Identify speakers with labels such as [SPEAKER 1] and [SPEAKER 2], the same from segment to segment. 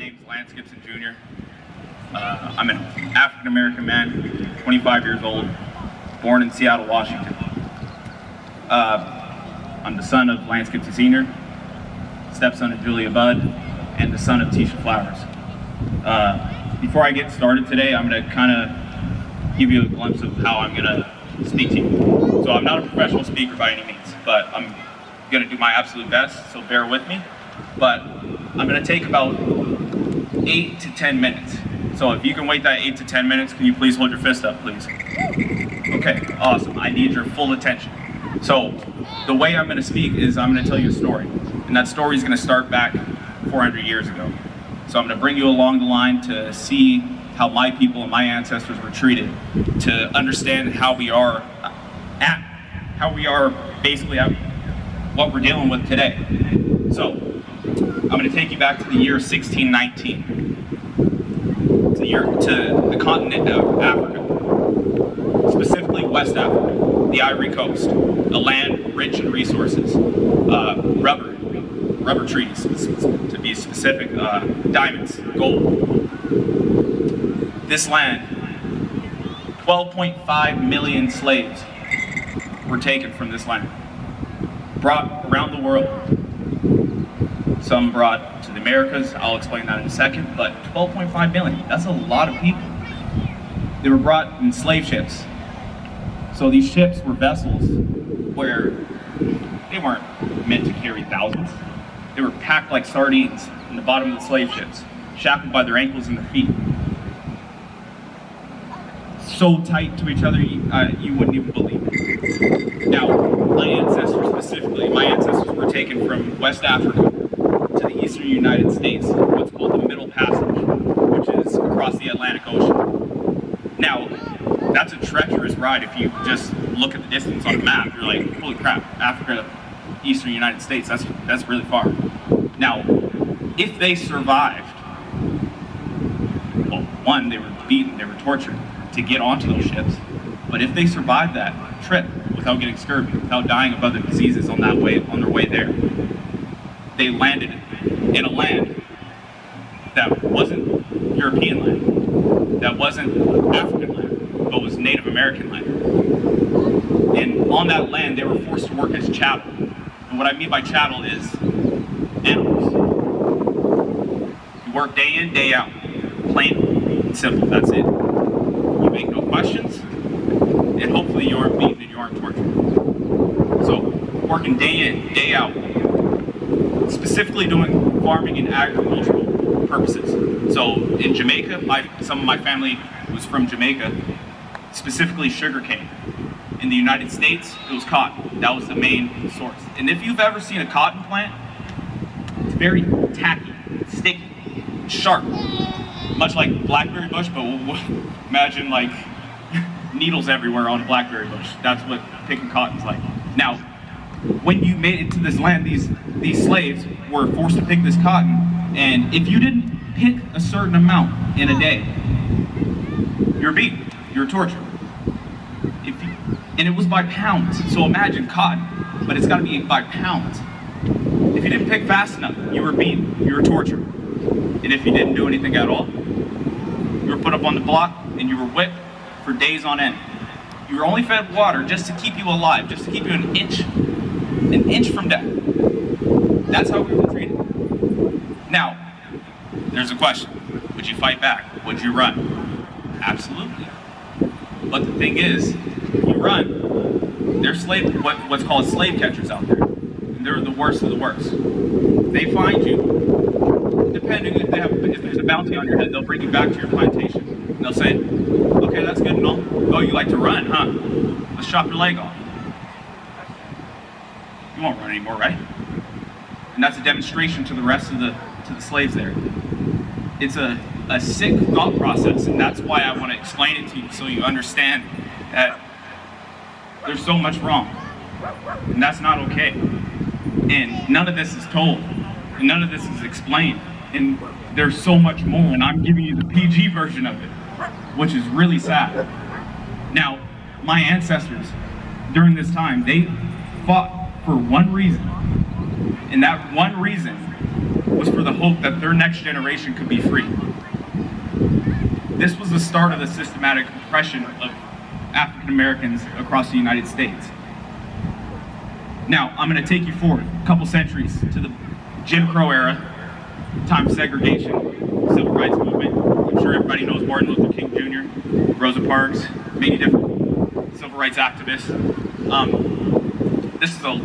[SPEAKER 1] name's Lance Gibson Jr. I'm an African-American man, 25 years old, born in Seattle, Washington. I'm the son of Lance Gibson Sr., stepson of Julia Budd, and the son of Tisha Flowers. Before I get started today, I'm going to kind of give you a glimpse of how I'm going to speak to you. So I'm not a professional speaker by any means, but I'm going to do my absolute best, so bear with me. But I'm going to take about 8 to 10 minutes. So if you can wait that 8 to 10 minutes, can you please hold your fist up, please? Okay, awesome. I need your full attention. So the way I'm going to speak is I'm going to tell you a story. And that story is going to start back 400 years ago. So I'm going to bring you along the line to see how my people and my ancestors were treated, to understand how we are basically at what we're dealing with today. So I'm going to take you back to the year 1619. To the continent of Africa, specifically West Africa, the Ivory Coast, a land rich in resources, rubber trees, to be specific, diamonds, gold. This land, 12.5 million slaves were taken from this land, brought around the world. Some brought to the Americas, I'll explain that in a second, but 12.5 million, that's a lot of people. They were brought in slave ships. So these ships were vessels where they weren't meant to carry thousands. They were packed like sardines in the bottom of the slave ships, shackled by their ankles and their feet. So tight to each other, you wouldn't even believe it. Now, my ancestors were taken from West Africa to the eastern United States, what's called the Middle Passage, which is across the Atlantic Ocean. Now, that's a treacherous ride. If you just look at the distance on a map, you're like, holy crap, Africa, eastern United States, that's really far. Now, if they survived, well, one, they were beaten, they were tortured to get onto those ships, but if they survived that trip without getting scurvy, without dying of other diseases on their way there, they landed in a land that wasn't European land, that wasn't African land, but was Native American land. And on that land, they were forced to work as chattel. And what I mean by chattel is animals. You work day in, day out, plain and simple, that's it. You make no questions, and hopefully you aren't beaten and you aren't tortured. So, working day in, day out, specifically doing farming and agricultural purposes. So in Jamaica, some of my family was from Jamaica, specifically sugarcane. In the United States, it was cotton. That was the main source. And if you've ever seen a cotton plant, it's very tacky, sticky, sharp, much like blackberry bush, but imagine like needles everywhere on a blackberry bush. That's what picking cotton's like. Now, when you made it to this land, these slaves were forced to pick this cotton, and if you didn't pick a certain amount in a day, you were beaten, you were tortured. And it was by pounds. So imagine cotton, but it's got to be by pounds. If you didn't pick fast enough, you were beaten, you were tortured. And if you didn't do anything at all, you were put up on the block and you were whipped for days on end. You were only fed water just to keep you alive, just to keep you an inch from death. That's how we were treated. Now, there's a question. Would you fight back? Would you run? Absolutely. But the thing is, you run, there's what's called slave catchers out there. And they're the worst of the worst. They find you, depending if there's a bounty on your head, they'll bring you back to your plantation. And they'll say, okay, that's good and all. Oh, you like to run, huh? Let's chop your leg off. You won't run anymore, right? And that's a demonstration to the rest of the slaves there. It's a sick thought process, and that's why I want to explain it to you so you understand that there's so much wrong, and that's not okay. And none of this is told, and none of this is explained, and there's so much more, and I'm giving you the PG version of it, which is really sad. Now, my ancestors, during this time, they fought for one reason, and that one reason was for the hope that their next generation could be free. This was the start of the systematic oppression of African Americans across the United States. Now, I'm going to take you forward a couple centuries to the Jim Crow era, time of segregation, civil rights movement. I'm sure everybody knows Martin Luther King Jr., Rosa Parks, many different civil rights activists. This is a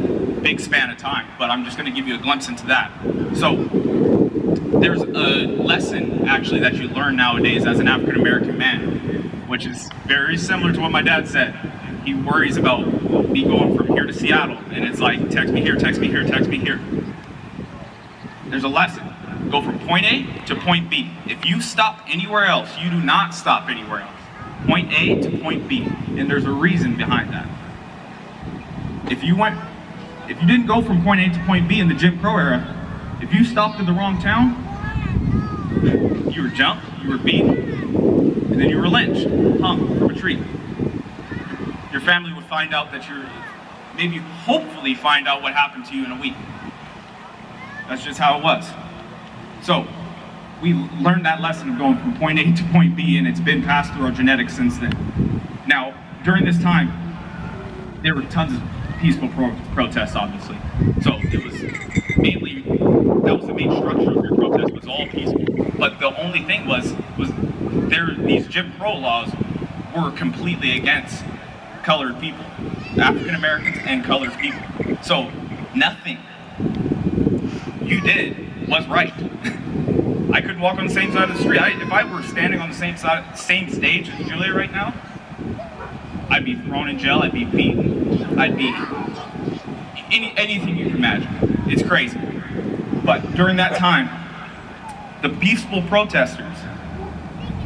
[SPEAKER 1] big span of time, but I'm just going to give you a glimpse into that. So, there's a lesson actually that you learn nowadays as an African American man, which is very similar to what my dad said. He worries about me going from here to Seattle, and it's like, text me here, text me here, text me here. There's a lesson. Go from point A to point B. If you stop anywhere else, you do not stop anywhere else. Point A to point B, and there's a reason behind that. If you didn't go from point A to point B in the Jim Crow era, if you stopped in the wrong town, you were jumped, you were beaten, and then you were lynched, hung from a tree. Your family would find out that maybe hopefully find out what happened to you in a week. That's just how it was. So, we learned that lesson of going from point A to point B, and it's been passed through our genetics since then. Now, during this time, there were tons of peaceful protests, obviously. So it was mainly, that was the main structure of your protest, was all peaceful. But the only thing was these Jim Crow laws were completely against colored people, African Americans and colored people. So nothing you did was right. I couldn't walk on the same side of the street. If I were standing on the same stage as Julia right now, I'd be thrown in jail, I'd be beaten, I'd be anything you can imagine. It's crazy. But during that time, the peaceful protesters,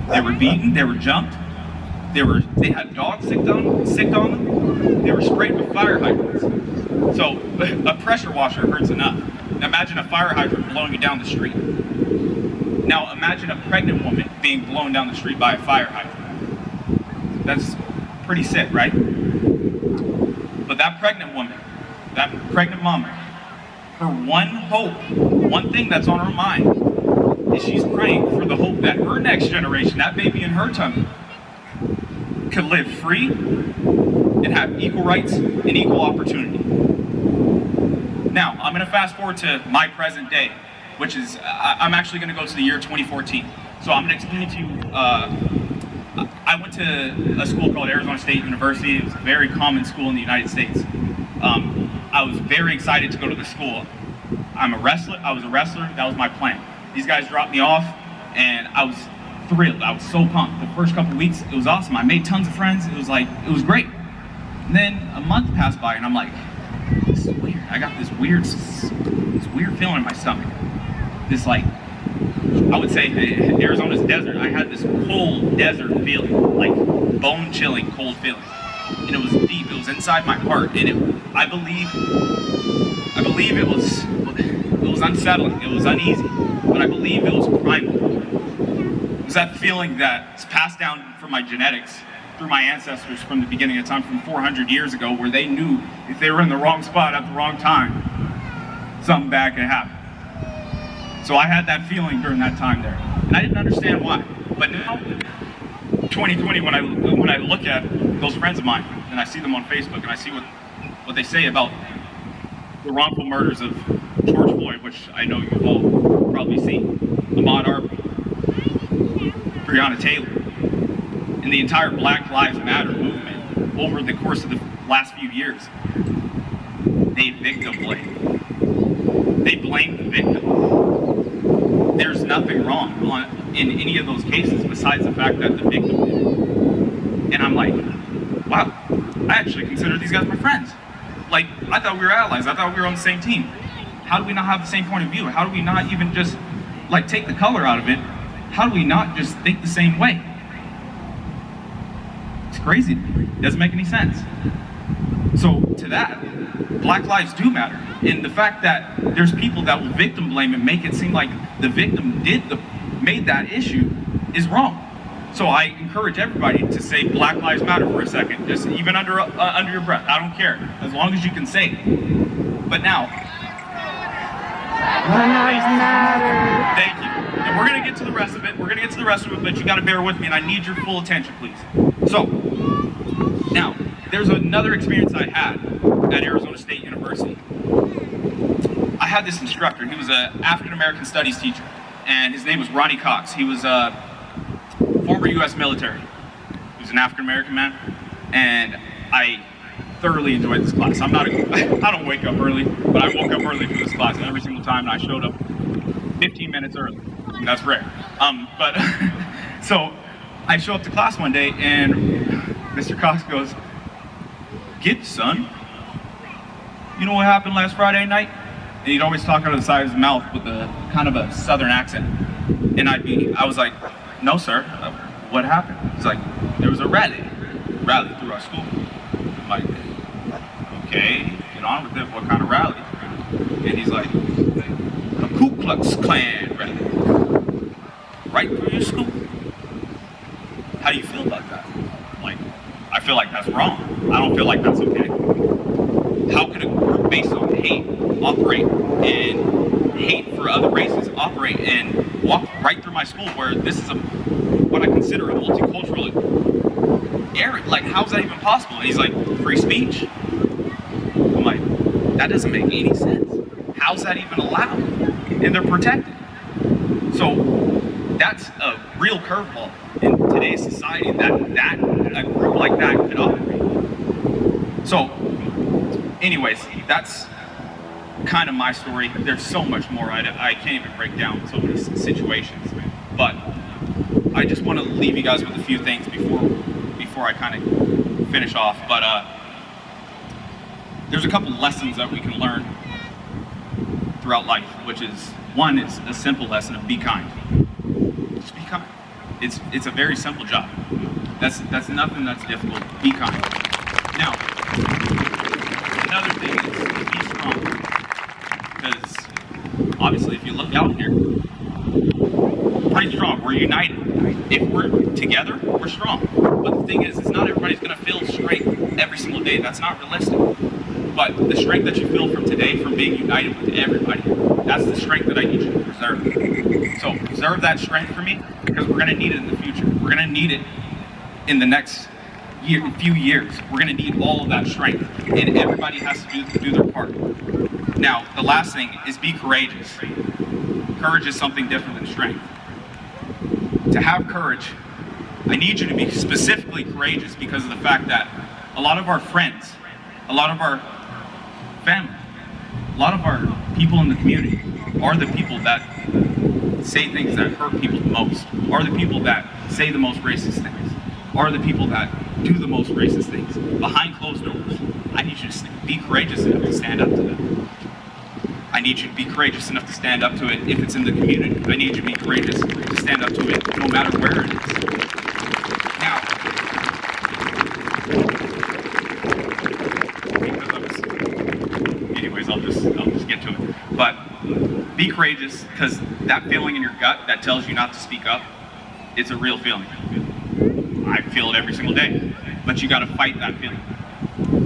[SPEAKER 1] they were beaten, they were jumped, they had dogs sicked on them, they were sprayed with fire hydrants. So a pressure washer hurts enough. Imagine a fire hydrant blowing you down the street. Now imagine a pregnant woman being blown down the street by a fire hydrant. That's pretty sick, right? But that pregnant woman, that pregnant mama, her one hope, one thing that's on her mind, is she's praying for the hope that her next generation, that baby in her tummy, could live free and have equal rights and equal opportunity. Now, I'm going to fast forward to my present day, which is, I'm actually going to go to the year 2014. So I'm going to explain to you, I went to a school called Arizona State University. It was a very common school in the United States. I was very excited to go to the school. I was a wrestler, that was my plan. These guys dropped me off, and I was thrilled. I was so pumped. The first couple of weeks, it was awesome. I made tons of friends. It was great. And then a month passed by, and I'm like, this is weird. I got this weird feeling in my stomach. This, like, I would say Arizona's desert. I had this cold desert feeling, like bone-chilling cold feeling. And it was deep, it was inside my heart. And I believe it was unsettling, it was uneasy, but I believe it was primal. It was that feeling that's passed down from my genetics, through my ancestors from the beginning of time, from 400 years ago, where they knew if they were in the wrong spot at the wrong time, something bad could happen. So I had that feeling during that time there, and I didn't understand why. But now, 2020, when I look at those friends of mine, and I see them on Facebook, and I see what they say about the wrongful murders of George Floyd, which I know you've all probably seen, Ahmaud Arbery, Breonna Taylor, and the entire Black Lives Matter movement over the course of the last few years, they victim blame. They blame the victim. There's nothing wrong in any of those cases besides the fact that the victim did it. And I'm like, wow, I actually consider these guys my friends. Like, I thought we were allies. I thought we were on the same team. How do we not have the same point of view? How do we not even just, like, take the color out of it? How do we not just think the same way? It's crazy. It doesn't make any sense. So, to that, Black lives do matter. And the fact that there's people that will victim blame and make it seem like the victim made that issue is wrong. So I encourage everybody to say Black Lives Matter for a second, just even under your breath. I don't care, as long as you can say it. But now,
[SPEAKER 2] Lives matter.
[SPEAKER 1] Thank you. And we're going to get to the rest of it. But you got to bear with me, and I need your full attention, please. So, now, there's another experience I had at Arizona State University. I had this instructor. He was an African-American studies teacher, and his name was Ronnie Cox. He was a former U.S. military. He was an African-American man, and I thoroughly enjoyed this class. I don't wake up early, but I woke up early for this class every single time, and I showed up 15 minutes early. That's rare. But so I show up to class one day, and Mr. Cox goes, "Kid, son, you know what happened last Friday night?" And he'd always talk out of the side of his mouth with a kind of a southern accent. And I was like, "No, sir. What happened?" He's like, "There was a rally through our school." I'm like, "Okay, get on with it. What kind of rally?" And he's like, "A Ku Klux Klan rally right through your school. How do you feel about that?" I'm like, "I feel like that's wrong. I don't feel like that's okay. How could a group based on hate operate and hate for other races operate and walk right through my school where this is what I consider a multicultural area? Like, how's that even possible?" And he's like, "Free speech." I'm like, that doesn't make any sense. How's that even allowed? And they're protected. So that's a real curveball in today's society that a group like that could operate. So anyways, that's kind of my story. There's so much more. I can't even break down so many situations. But I just want to leave you guys with a few things before I kind of finish off. But there's a couple lessons that we can learn throughout life, which is, one is a simple lesson of be kind. Just be kind. It's a very simple job. That's nothing that's difficult. Be kind. Now, another thing is be strong. Because obviously if you look out here, we're pretty strong. We're united. If we're together, we're strong. But the thing is not everybody's going to feel strength every single day. That's not realistic. But the strength that you feel from today, from being united with everybody, that's the strength that I need you to preserve. So preserve that strength for me, because we're going to need it in the future. We're going to need it in the next few years. We're going to need all of that strength, and everybody has to do their part. Now, the last thing is be courageous. Courage is something different than strength. To have courage, I need you to be specifically courageous because of the fact that a lot of our friends, a lot of our family, a lot of our people in the community are the people that say things that hurt people the most, are the people that say the most racist things, are the people that do the most racist things behind closed doors. I need you to be courageous enough to stand up to them. I need you to be courageous enough to stand up to it if it's in the community. I need you to be courageous to stand up to it no matter where it is. Now, anyways, I'll just get to it. But be courageous, because that feeling in your gut that tells you not to speak up, it's a real feeling. I feel it every single day, but you got to fight that feeling.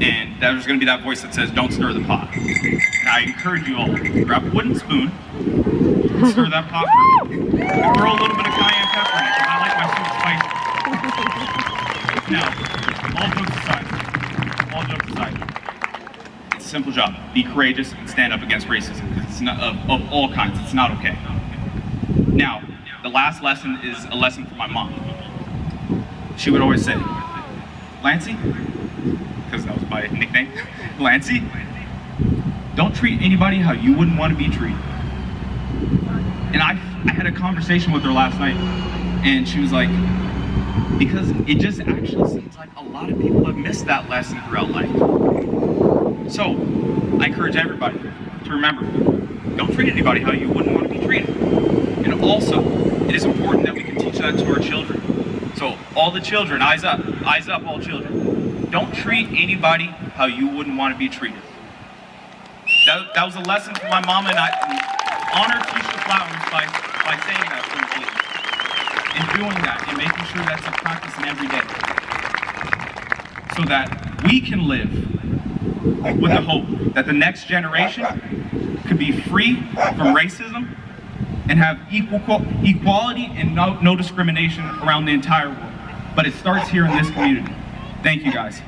[SPEAKER 1] And there's going to be that voice that says, "Don't stir the pot." And I encourage you all to grab a wooden spoon and stir that pot for me. And throw a little bit of cayenne pepper in it, because I like my food spicy. Now, all jokes aside, it's a simple job. Be courageous and stand up against racism. It's not of all kinds. It's not okay. Now, the last lesson is a lesson from my mom. She would always say, "Lancey," because that was my nickname, "Lancey, don't treat anybody how you wouldn't want to be treated." And I had a conversation with her last night, and she was like, because it just actually seems like a lot of people have missed that lesson throughout life. So I encourage everybody to remember, don't treat anybody how you wouldn't want to be treated. And also, it is important that we can teach that to our children. So all the children, eyes up all children. Don't treat anybody how you wouldn't want to be treated. That was a lesson from my mom, and I honor Keisha Flowers by saying that to me, and doing that, and making sure that's a practice in every day. So that we can live with the hope that the next generation could be free from racism and have equality and no discrimination around the entire world. But it starts here in this community. Thank you guys.